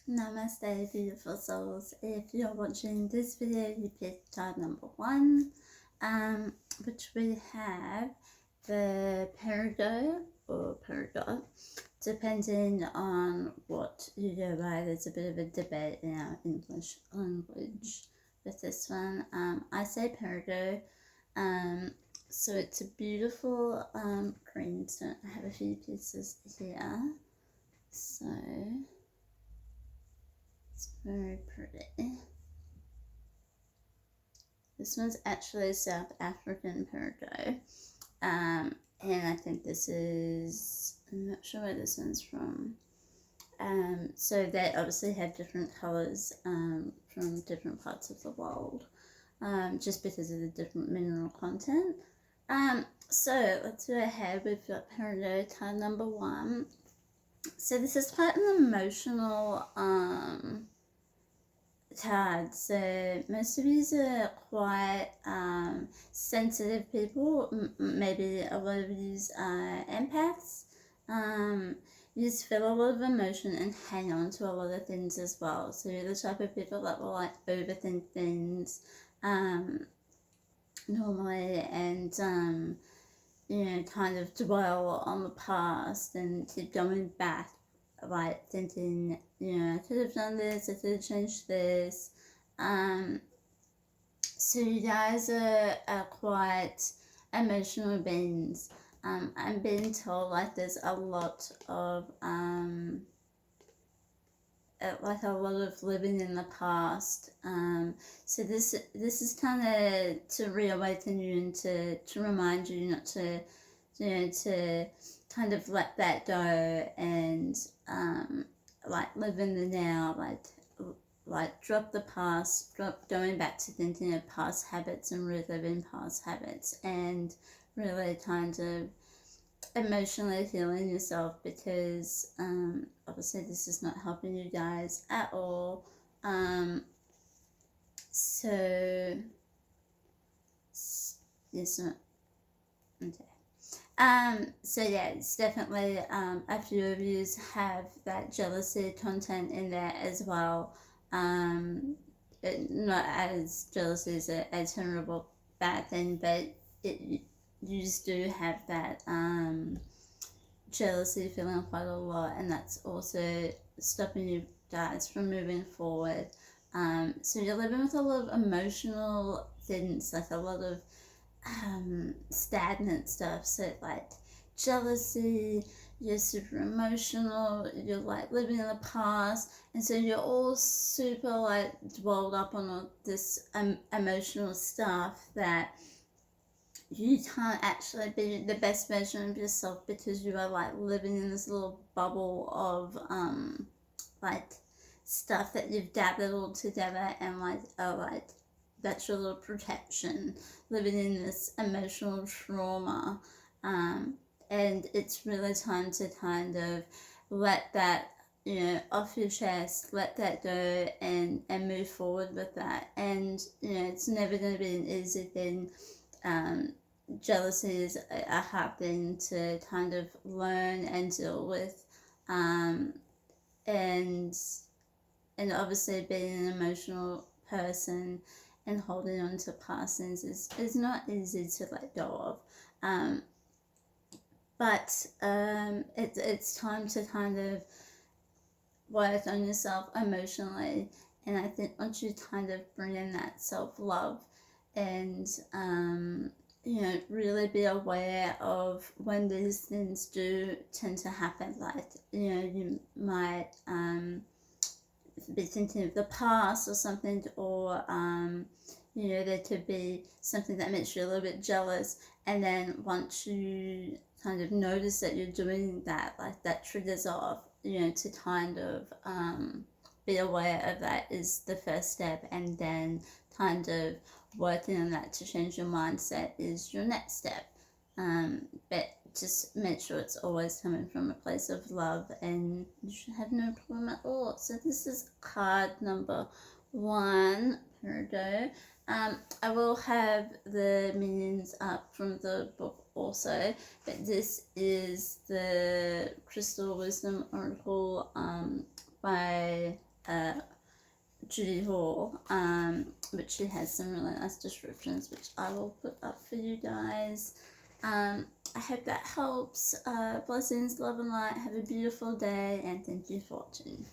Namaste, beautiful souls. If you're watching this video, you picked card number 1, which we have the peridot or peridot, depending on what you go by. There's a bit of a debate in our English language with this one. I say peridot. So it's a beautiful green stone. I have a few pieces here. So very pretty. This one's actually South African peridot. And I think this is, I'm not sure where this one's from. So they obviously have different colours from different parts of the world, just because of the different mineral content. So let's go ahead. We've got peridot card number 1. So this is quite an emotional card. So most of you are quite sensitive people. Maybe a lot of you are empaths. You just feel a lot of emotion and hang on to a lot of things as well. So you're the type of people that will like overthink things normally, and you know, kind of dwell on the past and keep going back, like thinking, you know, I could have done this, I could have changed this. So you guys are living in the past. So this is kind of to reawaken you and to remind you not to, you know, to kind of let that go and like live in the now, like drop the past, drop going back to thinking of past habits and reliving past habits, and really kind of emotionally healing yourself, because obviously this is not helping you guys at all. So yes, okay. So yeah, it's definitely a few of you have that jealousy content in there as well. Not as jealousy is a terrible bad thing, but you just do have that jealousy feeling quite a lot, and that's also stopping you guys from moving forward. So you're living with a lot of emotional things, like a lot of stagnant stuff. So like jealousy, you're super emotional, you're like living in the past, and so you're all super like dwelled up on all this emotional stuff that you can't actually be the best version of yourself, because you are like living in this little bubble of like stuff that you've gathered all together, and like that's your little protection, living in this emotional trauma. And it's really time to kind of let that, you know, off your chest, let that go, and move forward with that. And you know, it's never going to be an easy thing. Jealousy is a hard thing to kind of learn and deal with, and obviously being an emotional person and holding on to past things is not easy to let go of. But it's time to kind of work on yourself emotionally, and I think once you kind of bring in that self-love and you know, really be aware of when these things do tend to happen. Like, you know, you might be thinking of the past or something, or you know, there could be something that makes you a little bit jealous, and then once you kind of notice that you're doing that, like that triggers off, you know, to kind of be aware of that is the first step, and then kind of working on that to change your mindset is your next step. But just make sure it's always coming from a place of love, and you should have no problem at all. So this is card number 1, peridot. I will have the meanings up from the book also, but this is the Crystal Wisdom Oracle by Judy Hall, which she has some really nice descriptions, which I will put up for you guys. I hope that helps. Blessings, love and light. Have a beautiful day, and thank you for watching.